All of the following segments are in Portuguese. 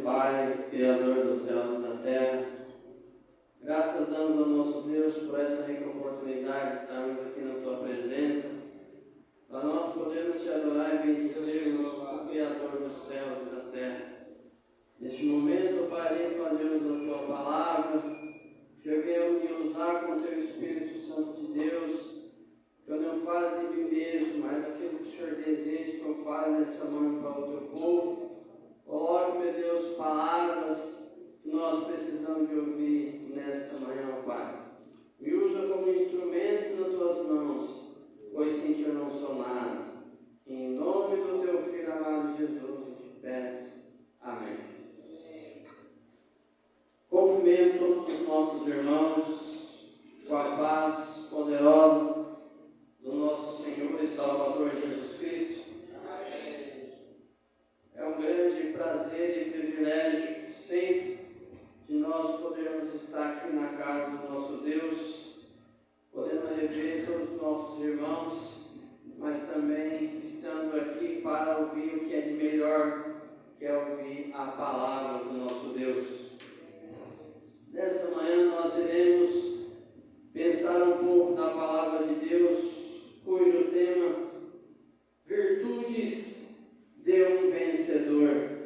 Pai, Criador dos céus e da terra, graças damos ao nosso Deus por essa rica oportunidade de estarmos aqui na Tua presença, para nós podermos Te adorar e bendizermos o Criador dos céus e da terra. Neste momento, Pai, fazemos a Tua palavra, que eu venha me usar com o Teu Espírito Santo de Deus, que eu não fale de mim mesmo, mas aquilo que o Senhor deseja que eu fale nessa manhã para o Teu povo. Coloque, meu Deus, palavras que nós precisamos de ouvir nesta manhã, Pai. Me usa como instrumento nas Tuas mãos, pois sem Ti eu não sou nada. Em nome do Teu Filho amado Jesus, eu te peço. Amém. Cumprimento todos os nossos irmãos com a paz poderosa do nosso Senhor e Salvador Jesus Cristo. É um grande prazer e privilégio sempre de nós podermos estar aqui na casa do nosso Deus, podendo rever todos os nossos irmãos, mas também estando aqui para ouvir o que é de melhor, que é ouvir a palavra do nosso Deus. Nessa manhã nós iremos pensar um pouco na palavra de Deus, cujo tema, virtudes de um vencedor.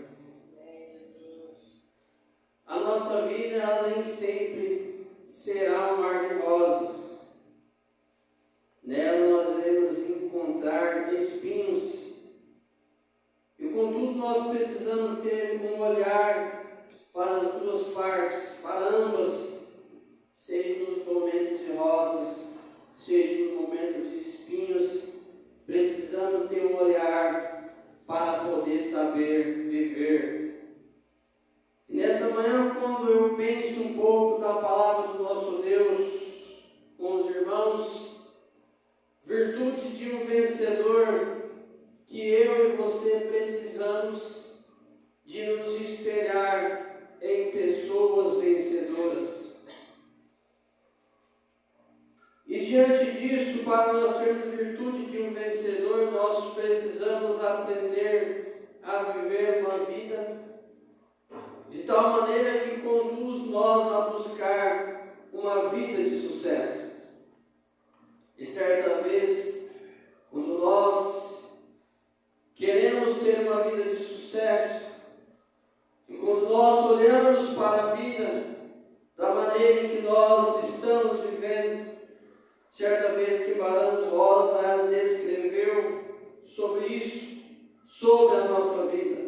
A nossa vida, ela nem sempre será um mar de rosas. Nela nós iremos encontrar espinhos. E contudo nós precisamos ter um olhar para as duas partes, para ambas, seja nos momentos de rosas, seja no momento de espinhos. Precisamos ter um olhar para poder saber viver. E nessa manhã, quando eu penso um pouco da palavra do nosso Deus com os irmãos, virtudes de um vencedor, que eu e você precisamos de nos espelhar em pessoas vencedoras. E diante disso, para nós termos virtude de um vencedor, nós precisamos aprender a viver uma vida de tal maneira que conduz nós a buscar uma vida de sucesso. E certa vez, quando nós queremos ter uma vida de sucesso, e quando nós olhamos para a vida da maneira em que nós estamos vivendo, certa vez que Barão Rosa ela descreveu sobre isso, sobre a nossa vida.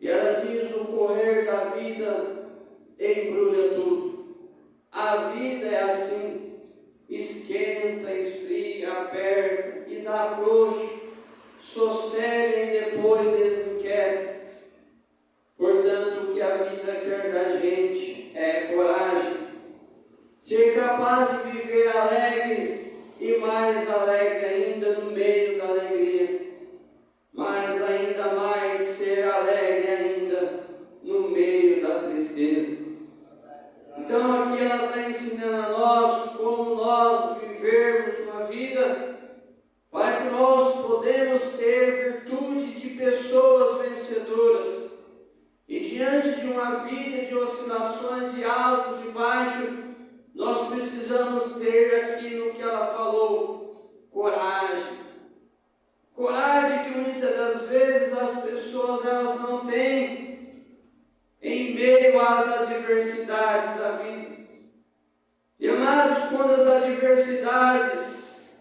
E ela diz: o correr da vida embrulha tudo. A vida é assim, esquenta, esfria, aperta e dá frouxo, sossega e depois desinquieta. Portanto, o que a vida quer da gente é coragem, ser capaz de viver alegre e mais alegre ainda no meio da alegria, mas ainda mais ser alegre ainda no meio da tristeza. Então aqui ela está ensinando a nós como nós vivermos uma vida para que nós podemos ter virtudes de pessoas vencedoras. E diante de uma vida de oscilações, de altos e baixos, nós precisamos ter aquilo que ela falou, coragem. Coragem que muitas das vezes as pessoas elas não têm em meio às adversidades da vida. E amados, quando as adversidades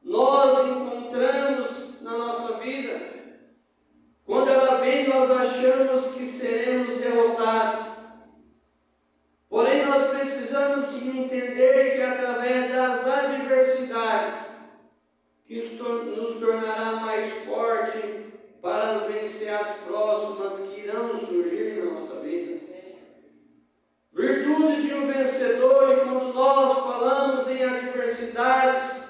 nós encontramos na nossa vida, quando ela vem, nós achamos que seremos derrotados. Porém, nós precisamos de entender que através das adversidades, que nos tornará mais forte para vencer as próximas que irão surgir na nossa vida. Virtude de um vencedor, e quando nós falamos em adversidades,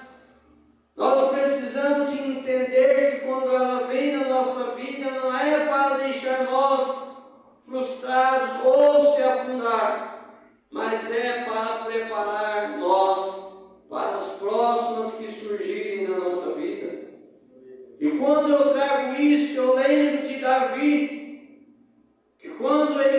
nós precisamos de entender que quando ela vem na nossa vida, não é para deixar nós frustrados ou se afundar, mas é para preparar nós para as próximas que surgirem na nossa vida. E quando eu trago isso, eu lembro de Davi, que quando ele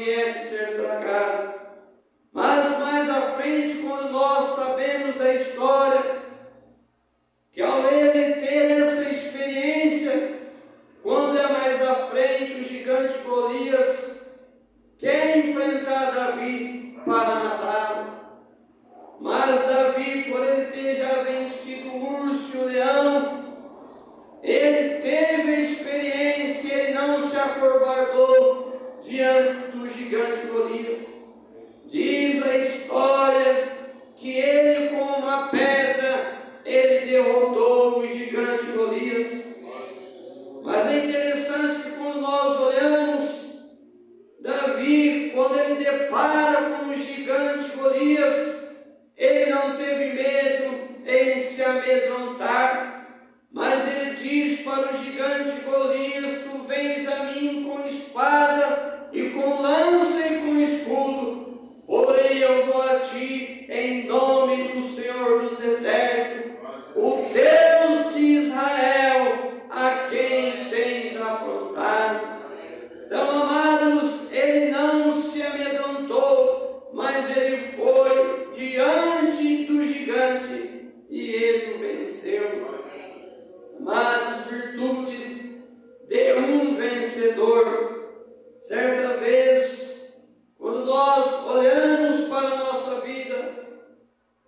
viesse a ser tragado. Mas mais à frente, quando nós sabemos da história, que ao ele ter essa experiência, quando é mais à frente o gigante Golias quer enfrentar Davi para matá-lo. Mas Davi, por ele ter já vencido o urso e o leão, ele teve a experiência, ele não se acovardou diante do gigante Golias. Diz a história que ele, com uma pedra, ele derrotou o gigante Golias. Mas é interessante que quando nós olhamos Davi, quando ele depara com o gigante Golias, ele não teve medo em se amedrontar, mas ele diz para o gigante Golias: tu vens a mim com espada e com lança e com escudo, porém eu vou a ti em nome do Senhor dos Exércitos, o Deus de Israel, a quem tens afrontado. Então, amados, ele não se amedrontou, mas ele foi diante do gigante e ele o venceu. Amados, virtudes de um vencedor. Certa vez, quando nós olhamos para a nossa vida,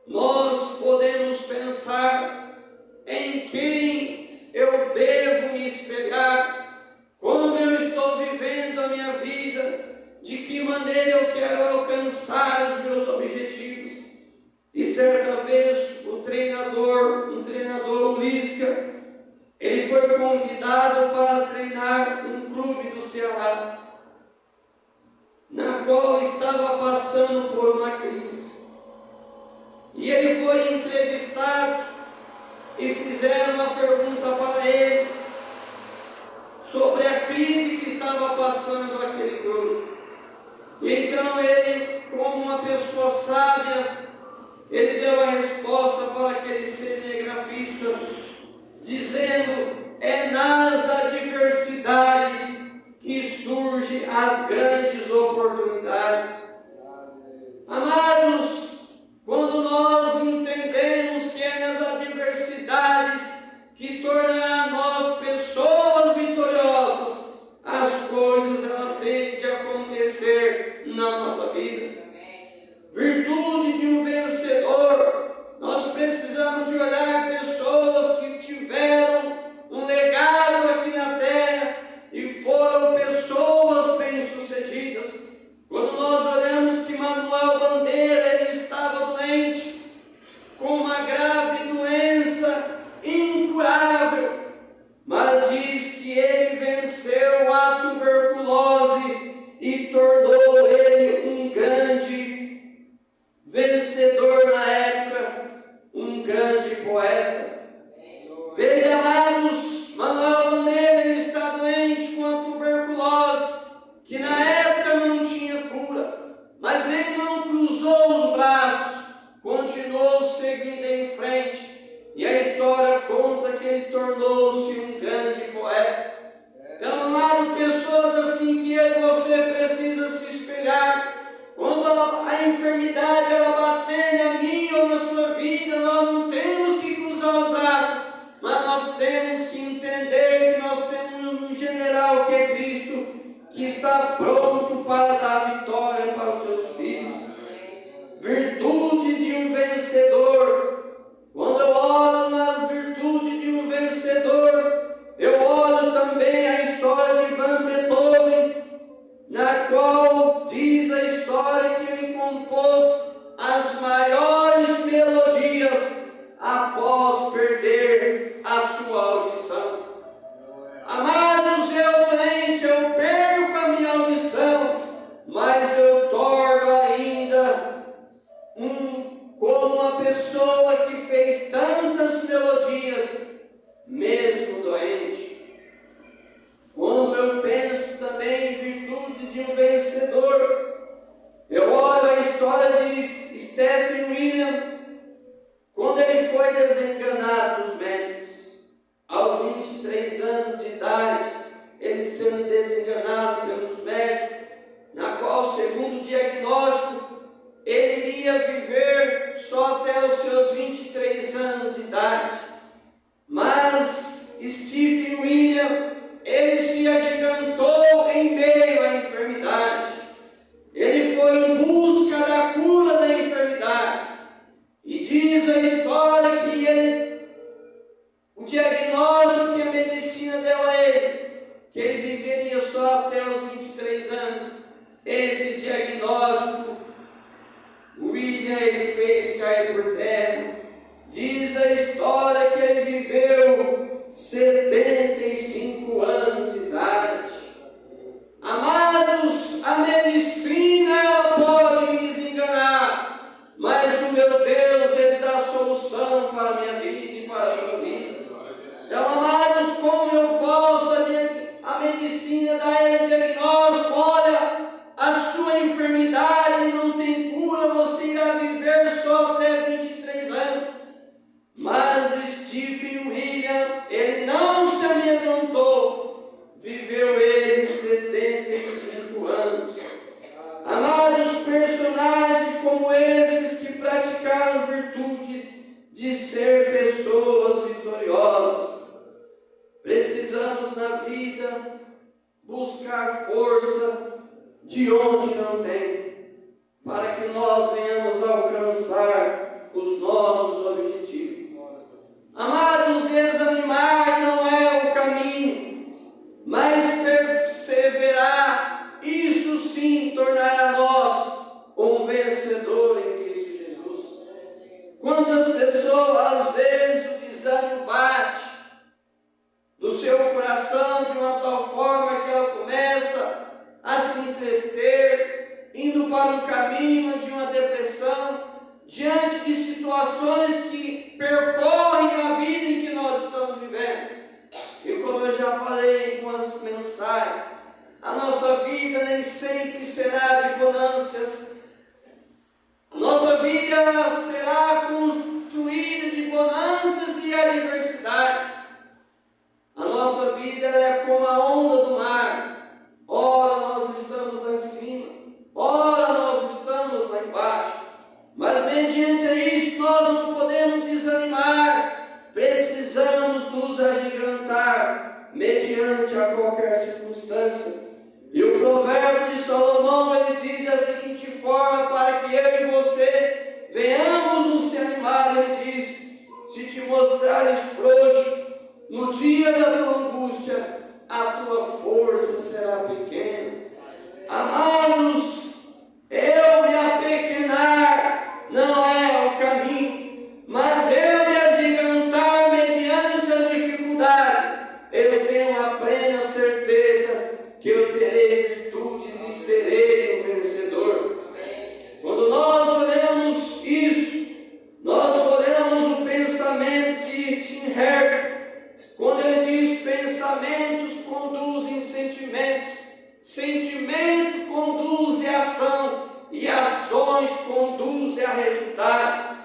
nós podemos pensar em quem eu devo me espelhar, como eu estou vivendo a minha vida, de que maneira eu quero alcançar os meus objetivos. E certa vez um treinador, o Lisca, ele foi convidado para treinar um clube do Ceará, na qual estava passando por uma crise. E ele foi entrevistado e fizeram uma pergunta para ele sobre a crise que estava passando aquele clube. E então ele, como uma pessoa sábia, ele deu a resposta para aquele cinegrafista, dizendo: é nas adversidades que surgem as grandes oportunidades. Amados, quando nós entendemos que é nas adversidades que tornará nós pessoas vitoriosas, as coisas elas têm de acontecer na nossa vida. Virtude de um vencedor, nós precisamos de olhar pessoas que tiveram um legado aqui na terra e foram pessoas bem-sucedidas. Quando nós olhamos que Manuel Bandeira, ele estava doente, com uma grave doença incurável, mas diz que ele venceu a tuberculose e tornou ele um grande vencedor na época, um grande poeta. Veja, amados, Manuel Bandeira, ele está doente com a tuberculose, que na época não tinha cura, mas ele não cruzou os braços, continuou seguindo em frente, e a história conta que ele tornou-se um grande poeta. Então, amado, pessoas assim que eu e você precisa se espelhar. Quando a enfermidade ela bater na minha ou na sua vida, nós não temos que cruzar os braços, mas nós temos que entender que nós temos um general que é Cristo, que está pronto para dar vitória para os seus filhos. Virtude de um vencedor. Quando eu olho nas virtudes de um vencedor, eu olho também a história de Ivan Beethoven, na qual diz a história que ele compôs as maiores melodias após perder a sua audição. Amados, eu doente, eu perco a minha audição, mas eu torno ainda como uma pessoa que fez tantas melodias, mesmo doente. Quando eu penso também em virtude de um vencedor, eu olho a história de Stephen William, quando ele foi desenganado dos médicos, aos 23 anos de idade, ele sendo desenganado pelos médicos, na qual diagnóstico, ele iria viver só até os seus 23 anos de idade. Mas Stephen William, ele se agigantou em meio à enfermidade. Ele foi em busca da cura da enfermidade. E diz a história que o diagnóstico que a medicina deu a ele, que ele viveria só até os 23 anos, esse diagnóstico, William, ele fez cair por terra. Diz a história que ele viveu 75 anos de idade. Amados, a medicina pode me desenganar, mas o meu Deus, ele dá solução para a minha vida e para a sua vida. Então, amados, como eu posso, a medicina dá o diagnóstico, olha, a sua enfermidade não tem cura, você irá viver só até 23 anos. Mas Stephen William, ele não se amedrontou, viveu ele 75 anos. Amados, personagens como esses que praticaram virtudes de ser pessoas vitoriosas, precisamos na vida buscar força de onde não tem, para que nós venhamos alcançar os nossos objetivos. Amados, desanimar não é o caminho, mas perseverar, isso sim tornará nós um vencedor em Cristo Jesus. Quantas pessoas, às vezes, o desânimo bate no seu coração de uma tal forma que ela começa a se entristecer, indo para um caminho de uma depressão, diante de situações que percorrem a vida em que nós estamos vivendo. E como eu já falei em algumas mensagens, a nossa vida nem sempre será de bonanças. A nossa vida será construída de bonanças e adversidades. A nossa vida é como a onda do mar. Ora nós estamos lá em cima, ora nós estamos lá embaixo. Mas mediante isso nós não podemos desanimar. Precisamos nos agigantar mediante a qualquer circunstância. E o provérbio de Salomão, ele diz da seguinte forma, para que eu e você venhamos nos animar, ele diz: se te mostrares frouxo no dia da tua angústia, a tua força será pequena. Amados, eu me apequenar não é o caminho, mas eu me agigantar mediante a dificuldade, eu tenho uma plena certeza que eu terei virtudes e serei um vencedor. Quando nós olhamos isso, nós olhamos o pensamento de Tim Herr, quando ele diz: pensamentos conduzem sentimentos, sentimento conduz a ação, e ações conduzem a resultado.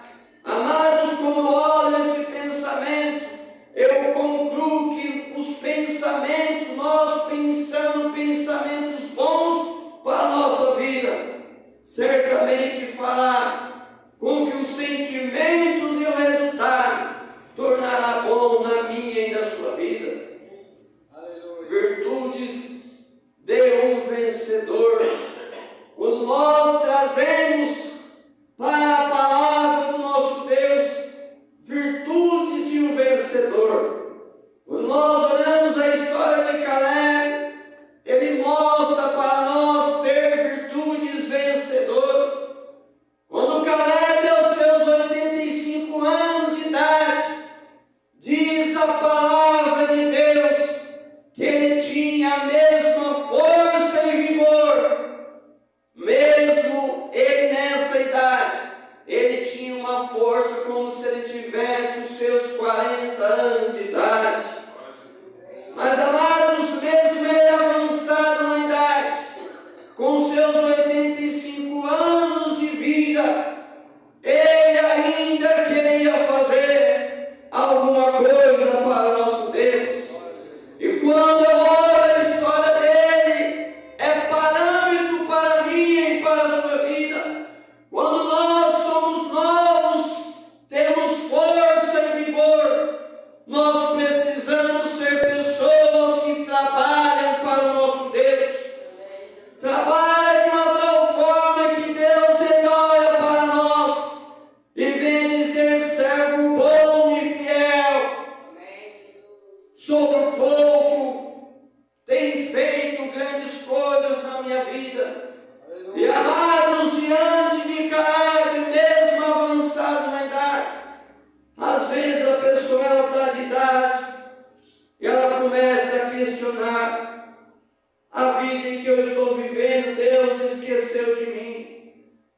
Amados, quando olho esse pensamento, eu concluo que os pensamentos, nós pensando pensamentos bons para a nossa vida, certamente fará com que os sentimentos e o resultado tornará bom na minha e na sua vida. Aleluia. Virtudes de um vencedor. Quando nós trazemos para a palavra do nosso Deus virtudes de um vencedor, quando nós olhamos a história de Caleb, ele mostra para nós ter virtudes vencedoras. Quando Caleb, aos seus 85 anos de idade, diz a palavra de Deus que ele tinha a mesma força e vigor, mesmo ele nessa idade, ele tinha uma força como se ele tivesse os seus 40 anos de idade. Mas, amados, mesmo ele avançado na idade, com seus 85 anos de vida, ele ainda queria fazer alguma coisa para o nosso Deus. E quando eu olho a história dele, é parâmetro para mim e para a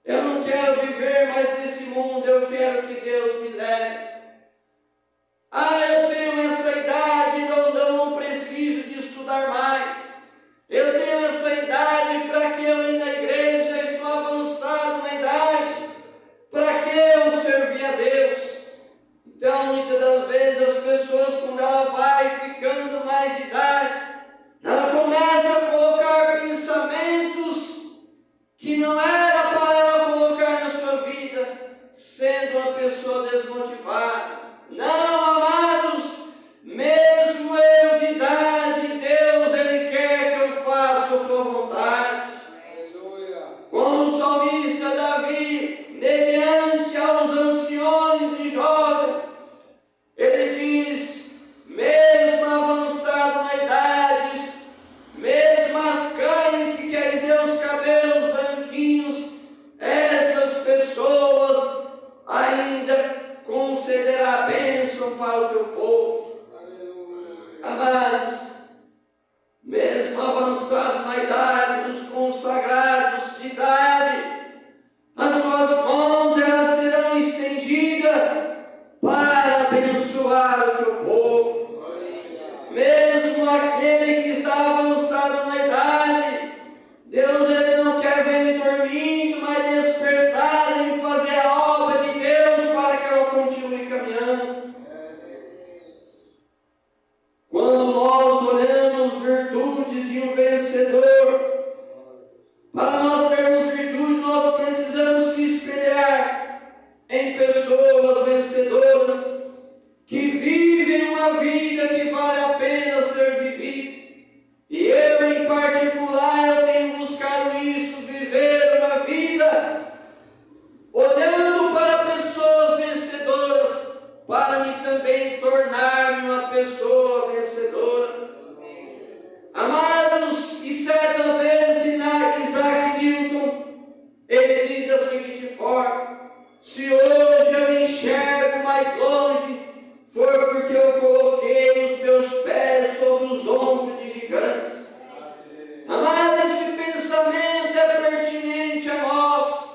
Eu não quero viver mais nesse mundo, eu quero que Deus me leve. Eu tenho essa idade, eu não preciso de estudar mais. Eu tenho essa idade, para que eu ir na igreja? Já estou avançado na idade. Para que eu servir a Deus? Então, muitas das vezes, as pessoas, quando ela vai ficando mais de idade, ela começa a colocar pensamentos que não era para ela colocar na sua vida, sendo uma pessoa desmotivada. Não, amados, mesmo eu de idade, Deus, Ele quer que eu faça a tua vontade. Aleluia. Como o salmista Davi, mediante aos anciões e jovens, ele diz, mesmo avançado na idade, mesmo as cães, que quer dizer os cabelos branquinhos, essas pessoas ainda concederá a bênção para o teu povo. Amados, mesmo avançado na idade, os consagrados de idade, as suas mãos elas serão estendidas para abençoar o teu povo. Mesmo aquele que está avançado na idade, Deus ele não quer ver ele dormindo, mas despertar e fazer a obra de Deus para que ela continue caminhando. Quando nós olhamos virtudes de um vencedor, para nós termos virtude, nós precisamos se espelhar em pessoas vencedoras que vivem uma vida que vale a pena ser vivida. E eu, em particular, eu tenho buscado isso, viver uma vida olhando para pessoas vencedoras, para me também tornar-me uma pessoa vencedora. Amados, e certa vez Isaac Newton, ele diz da seguinte forma: se hoje eu me enxergo mais longe, foi porque eu coloquei os meus pés sobre os ombros de gigantes. Amado, esse pensamento é pertinente a nós.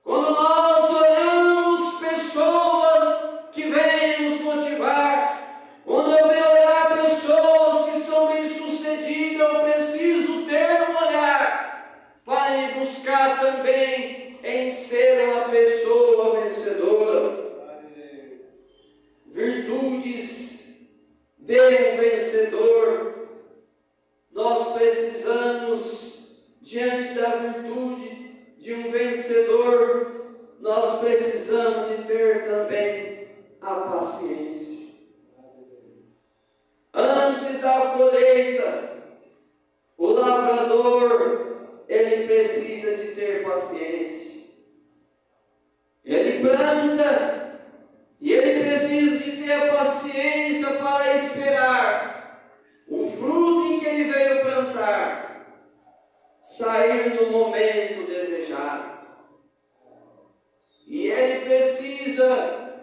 Quando nós olhamos pessoas que vêm nos motivar, quando eu venho olhar pessoas que são bem-sucedidas, eu preciso ter um olhar para me buscar também em ser uma pessoa vencedora. Virtudes de um vencedor. Nós precisamos, diante da virtude de um vencedor, nós precisamos de ter também a paciência. Antes da colheita, o lavrador, ele precisa de ter paciência. Ele planta e ele precisa de ter a paciência para esperar o fruto em que ele veio plantar sair no momento desejado. E ele precisa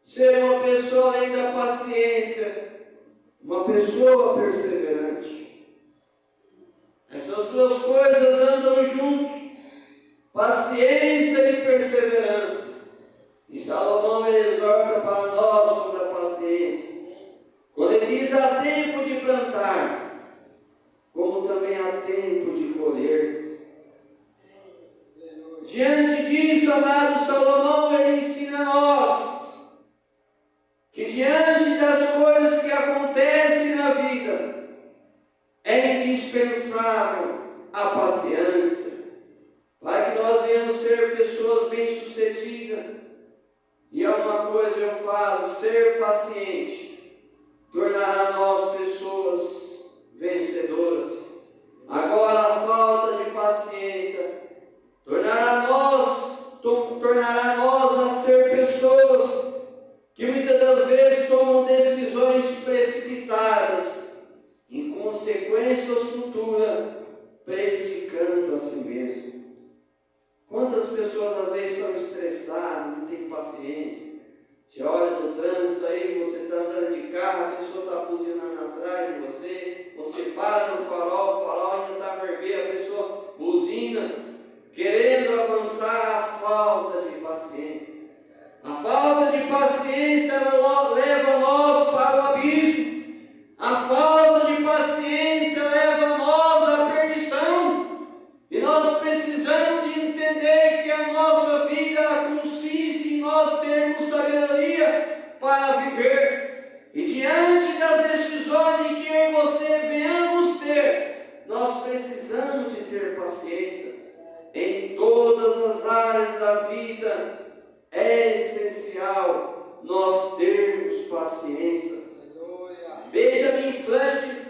ser uma pessoa, além da paciência, uma pessoa perseverante. Essas duas coisas andam juntos, paciência e perseverança. E Salomão ele exorta para nós sobre a paciência. Quando ele diz: há tempo de plantar, como também há tempo de colher. Diante disso, amado, Salomão ele ensina a nós que diante das coisas que acontecem na vida, é indispensável a paciência, para que nós venhamos ser pessoas bem-sucedidas. E é uma coisa eu falo: ser paciente tornará nós pessoas vencedoras. Agora, a falta de paciência tornará nós a ser pessoas que muitas das vezes tomam decisões precipitadas, em consequências futuras, prejudicando a si mesmo. Quantas pessoas às vezes são estressadas, não têm paciência? Você olha no trânsito aí, você está andando de carro, a pessoa está buzinando atrás de você, você para no farol, o farol ainda está vermelho, a pessoa buzina, querendo avançar falta de paciência leva nós para o abismo. A falta de paciência leva nós à perdição. E nós precisamos de entender que a nossa vida consiste em nós termos sabedoria para viver. E diante das decisões que eu e você venhamos ter, nós precisamos de ter paciência. Em todas as áreas da vida é essencial nós termos paciência. Benjamin Franklin,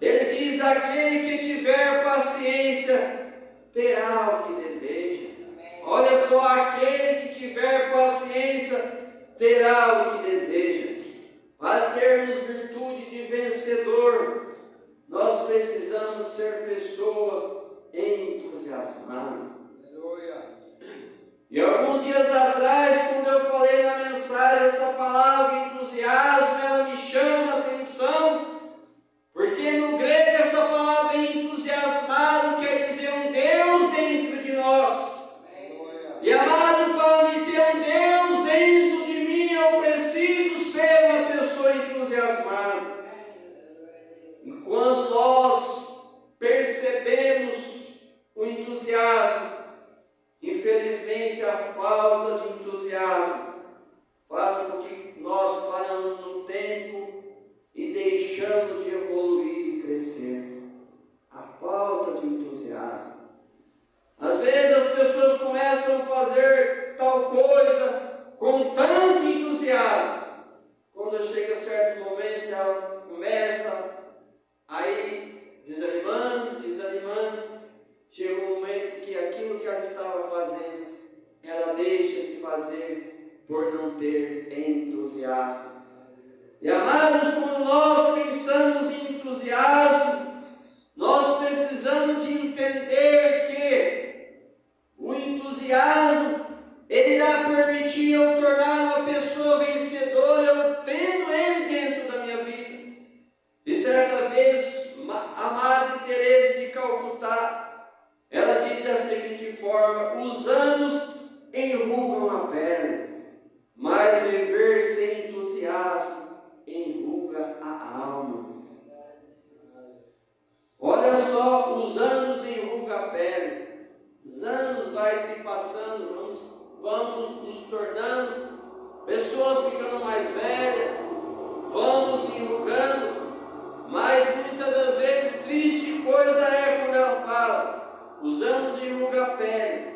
ele diz: aquele que tiver paciência terá o que deseja. Olha só, aquele que tiver paciência terá o que deseja. Para termos virtude de vencedor, nós precisamos ser pessoa entusiasmada. E alguns dias atrás, quando eu falei na mensagem essa palavra entusiasmo, ela me chama a atenção, porque no grego essa palavra entusiasmado quer dizer um Deus dentro de nós. E amado, para me ter um Deus dentro de mim, eu preciso ser uma pessoa entusiasmada. E quando nós percebemos o entusiasmo, infelizmente a falta de entusiasmo faz com que nós paramos no tempo e deixamos de evoluir e crescer. A falta de entusiasmo. Às vezes as pessoas começam a fazer tal coisa com tanto entusiasmo. Quando chega certo momento, ela começa aí desanimando. Chega um momento que aquilo que ela estava fazendo, ela deixa de fazer por não ter entusiasmo. E amados, quando nós pensamos em entusiasmo, nós precisamos de entender que o entusiasmo, ele irá permitir eu tornar uma pessoa vencedora, eu tendo ele dentro da minha vida. E certa vez, a Madre Teresa de Calcutá, ela diz da seguinte forma: os anos enrugam a pele, mas viver sem entusiasmo enruga a alma. Olha só, os anos enrugam a pele, os anos vai se passando, vamos nos tornando pessoas ficando mais velhas, vamos enrugando, mas muitas das vezes triste coisa é quando ela fala: os anos enrugam a pele,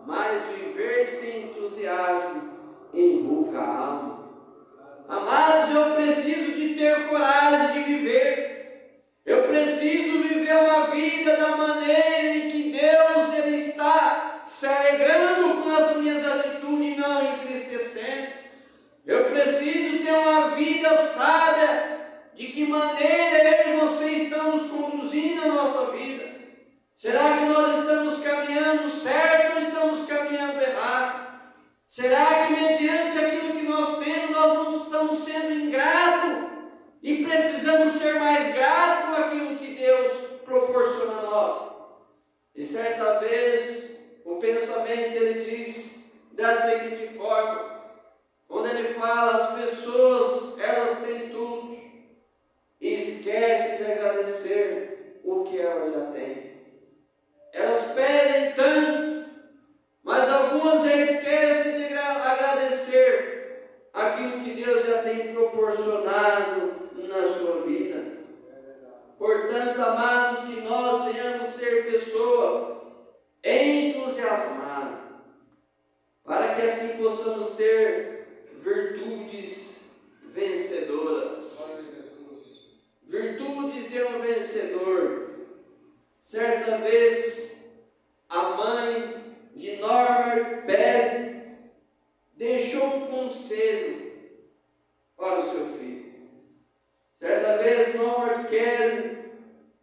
mas viver sem entusiasmo enruga a alma. Amados, eu preciso de ter coragem de viver. Eu preciso viver uma vida da maneira em que Deus ele está se alegrando com as minhas atitudes e não entristecendo. Eu preciso ter uma vida sábia. De que maneira eu e você estamos conduzindo a nossa vida? Será que nós estamos caminhando certo ou estamos caminhando errado? Será que mediante aquilo que nós temos, nós não estamos sendo ingratos e precisamos ser mais gratos com aquilo que Deus proporciona a nós? E certa vez, o pensamento ele diz da seguinte forma, quando ele fala: as pessoas, elas têm tudo e esquecem de agradecer o que elas já têm. Elas pedem tanto, mas algumas já esquecem de agradecer aquilo que Deus já tem proporcionado na sua vida. Portanto, amados, que nós venhamos ser pessoa entusiasmada, para que assim possamos ter virtudes vencedoras. Virtudes de um vencedor. Certa vez, a mãe de Norbert Bell deixou um conselho para o seu filho. Certa vez, Norbert Kelly,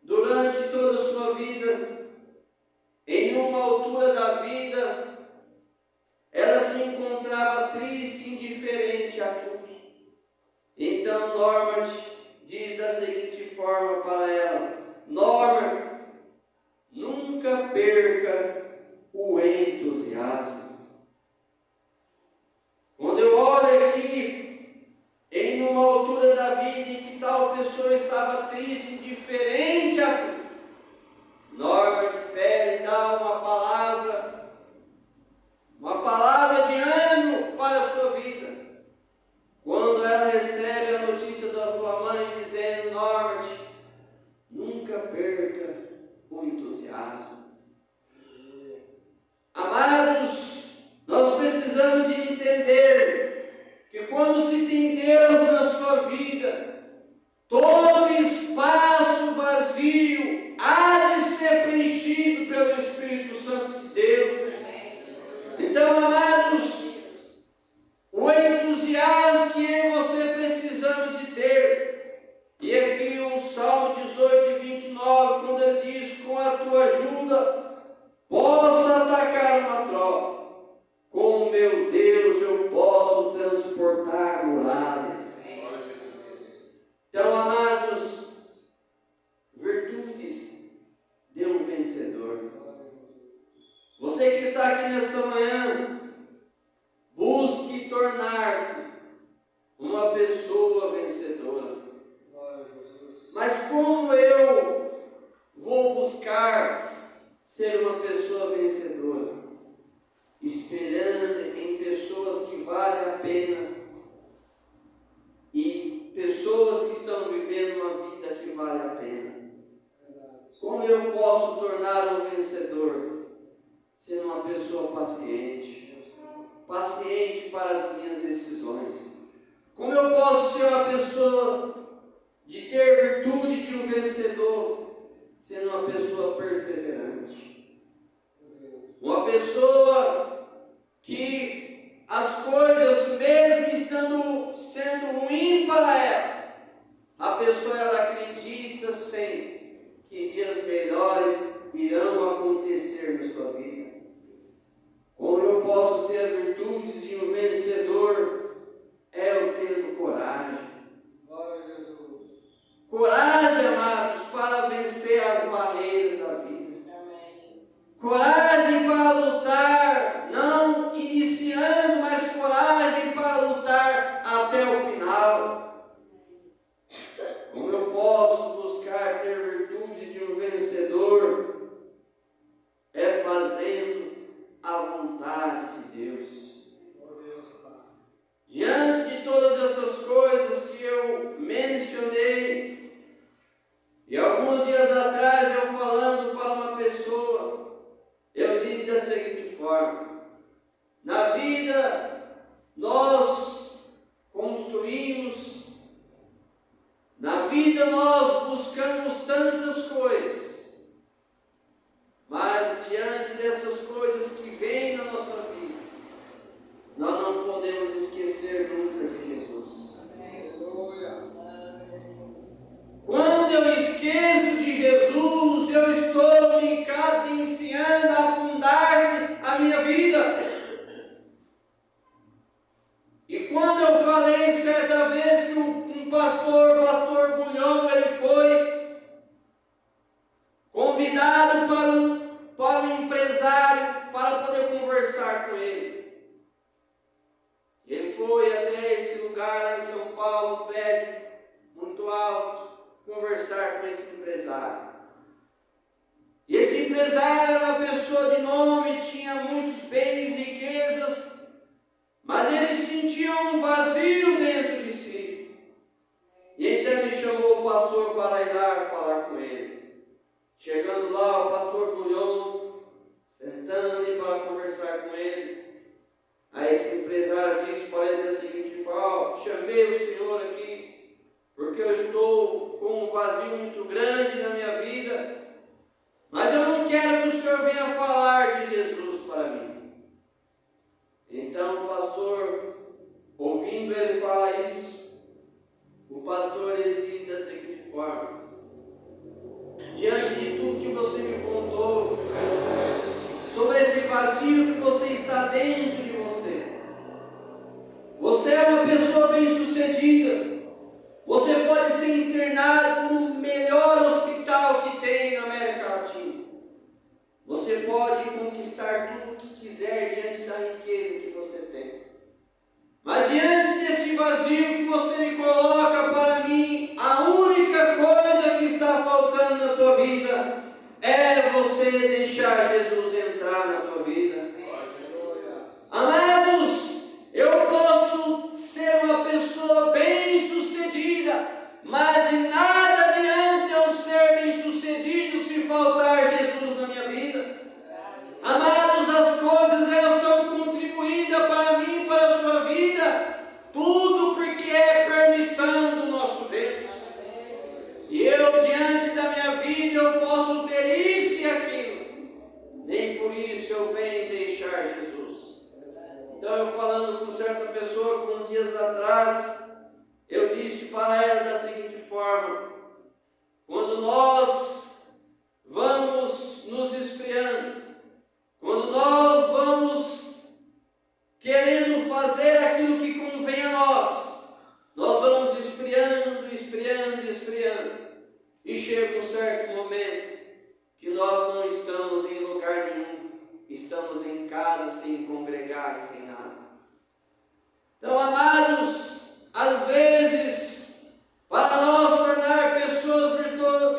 durante toda a sua vida, em uma altura da vida, ela se encontrava triste você que está aqui nessa manhã, busque tornar-se uma pessoa vencedora. Mas como eu vou buscar ser uma pessoa vencedora? Espelhando em pessoas que valem a pena e pessoas que estão vivendo uma vida que vale a pena. Como eu posso tornar um vencedor? Sendo uma pessoa paciente, paciente para as minhas decisões. Como eu posso ser uma pessoa de ter virtude de um vencedor, sendo uma pessoa perseverante? Uma pessoa que as coisas, mesmo estando sendo ruim para ela, a pessoa ela acredita sempre que dias melhores irão acontecer na sua vida. Como eu posso ter virtudes de um vencedor? É eu tendo coragem. Glória a Jesus. Coragem, amados, para vencer as barreiras da vida. Amém. Coragem para lutar, não iniciando, mas coragem para lutar até o final. Como eu posso buscar ter virtude de um vencedor? É fazendo a vontade de Deus. Diante de todas essas coisas que eu mencionei, e alguns dias atrás eu falando para uma pessoa, eu disse da seguinte forma: na vida nós construímos, na vida nós buscamos tantas coisas, mas diante dessas coisas que vêm na nossa vida, nós não podemos esquecer nunca de Jesus. Aleluia. Quando eu esqueço de Jesus, eu estou me cadenciando a afundar-se a minha vida. E quando eu falei certa vez que um pastor Bulhão, ele foi convidado para um empresário para poder conversar com ele. Ele foi até esse lugar lá em São Paulo, um prédio muito alto, conversar com esse empresário. E esse empresário era uma pessoa de nome, tinha muitos bens, riquezas, mas ele sentia um vazio dentro de si. E então ele chamou o pastor para ir lá falar com ele. Chegando lá, o pastor Bulhão, sentando ali para conversar com ele. Aí esse empresário disse para ele da seguinte forma: chamei o senhor aqui porque eu estou com um vazio muito grande na minha vida, mas eu não quero que o senhor venha falar de Jesus para mim. Então o pastor, ouvindo ele falar isso, o pastor ele diz da seguinte forma: diante de tudo que você me contou sobre esse vazio que você está dentro de você, você é uma pessoa bem-sucedida. Você pode ser internado no melhor hospital que tem na América Latina. Você pode conquistar tudo o que quiser diante da riqueza que você tem. Mas diante desse vazio que você me coloca para mim, a única coisa que está faltando na tua vida é você deixar Jesus entrar na tua vida. Amados, eu posso ser uma pessoa bem-sucedida, mas de nada adianta eu ser bem-sucedido se faltar Jesus na minha vida. Amados, as coisas elas são contribuídas para mim, para a sua vida, tudo porque é permissão do nosso Deus. E eu, diante da minha vida, eu posso ter isso e aquilo, nem por isso eu venho deixar Jesus. Então eu falando com certa pessoa, alguns dias atrás, eu disse para ela da seguinte forma: quando nós vamos nos esfriando, quando nós vamos querendo fazer aquilo que convém a nós vamos esfriando, e chega um certo momento que nós não estamos em lugar nenhum, estamos em se congregarem sem nada. Então, amados, às vezes, para nós tornar pessoas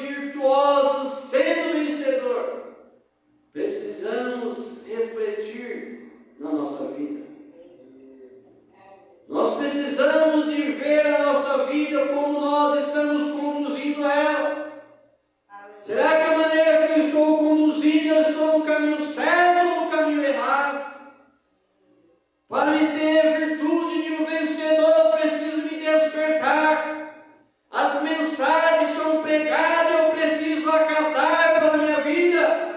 virtuosas, sendo vencedor, precisamos refletir na nossa vida. Nós precisamos de ver a nossa vida como nós estamos conduzindo ela. Será que a maneira que eu estou conduzindo, eu estou no caminho certo ou no caminho errado? Para me ter a virtude de um vencedor, eu preciso me despertar. As mensagens são pregadas, eu preciso acatar para a minha vida.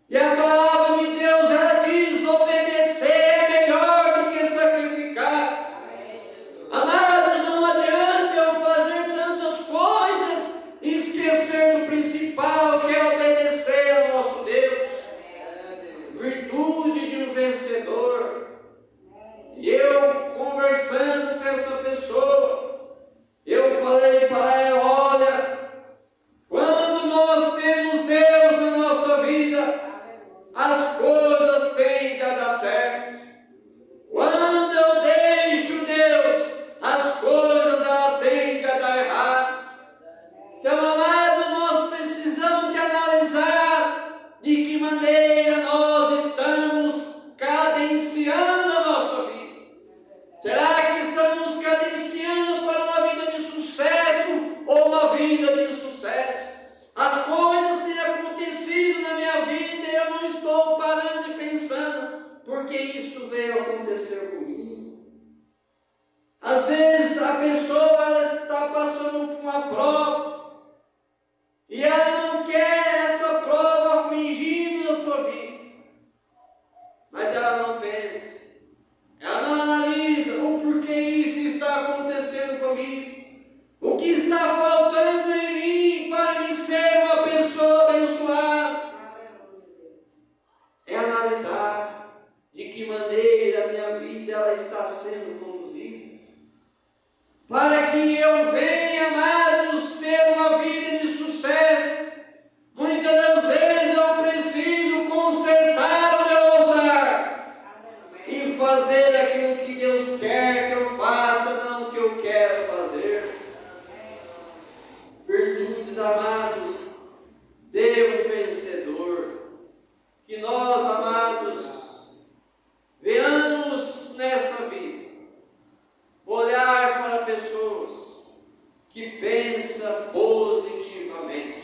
E a palavra de Deus, ela diz, obedecer é melhor do que sacrificar. Amados, não adianta eu fazer tantas coisas e esquecer do principal, que é obedecer ao nosso Deus. Virtude de um vencedor. E eu, conversando com essa pessoa, eu falei para ela, olha, quando nós temos Deus na nossa vida, as coisas tendem a dar certo. Quando eu deixo Deus, as coisas ela tendem a dar errado. Então, amado, nós precisamos de analisar de que maneira nós estamos cadenciando a nossa vida. Será que estamos cadenciando para uma vida de sucesso ou uma vida de insucesso? As coisas têm acontecido na minha vida e eu não estou parando e pensando por que isso veio acontecer comigo. Às vezes a pessoa ela está passando por uma prova e ela não quer essa prova afligindo na sua vida, mas ela não pensa, ela não analisa o porquê isso está acontecendo comigo, o que está faltando em mim para me ser uma pessoa abençoada. É analisar de que maneira a minha vida ela está sendo conduzida, para que eu venha, amados, ter uma vida de sucesso. Muitas das vezes eu preciso consertar o meu altar e fazer aquilo que Deus quer que eu faça, não o que eu quero fazer. Virtudes, amados, de um vencedor. Que nós, amados, venhamos nessa vida olhar para pessoas que pensam positivamente.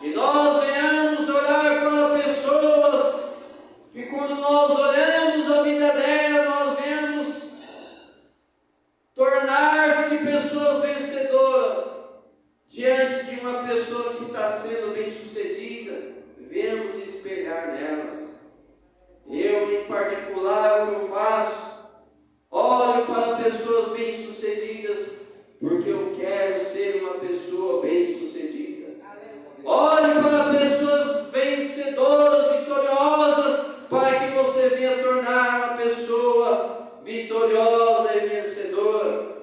Que nós venhamos olhar para pessoas que, quando nós olhamos a vida dela, nós venhamos tornar-se pessoas vencedoras diante de uma pessoa que está sendo bem-sucedida. Venhamos espelhar nelas. Eu, em particular, o que eu faço, olho para pessoas bem-sucedidas, porque eu quero ser uma pessoa bem-sucedida. Olhe para pessoas vencedoras, vitoriosas, para que você venha tornar uma pessoa vitoriosa e vencedora.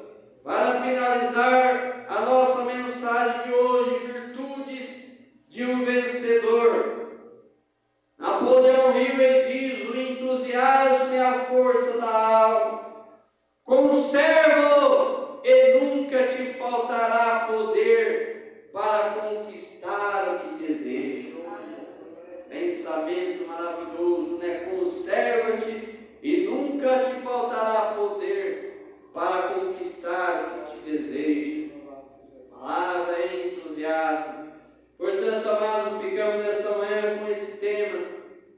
Para finalizar a nossa mensagem de hoje, virtudes de um vencedor. Napoleão Hill diz: o entusiasmo é a força da alma. Conserva-o e nunca te faltará poder para conquistar o que deseja. Pensamento maravilhoso, né? Conserva-te e nunca te faltará poder para conquistar o que te deseja. Palavra é entusiasmo. Portanto, amados, ficamos nessa manhã com esse tema,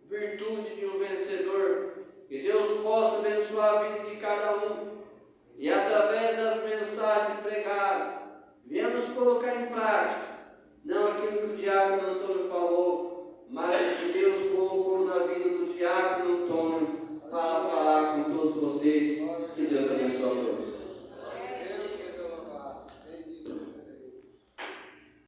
virtude de um vencedor. Que Deus possa abençoar a vida de cada um e, através das mensagens pregadas, viemos colocar em prática não aquilo que o diácono Antônio falou, mas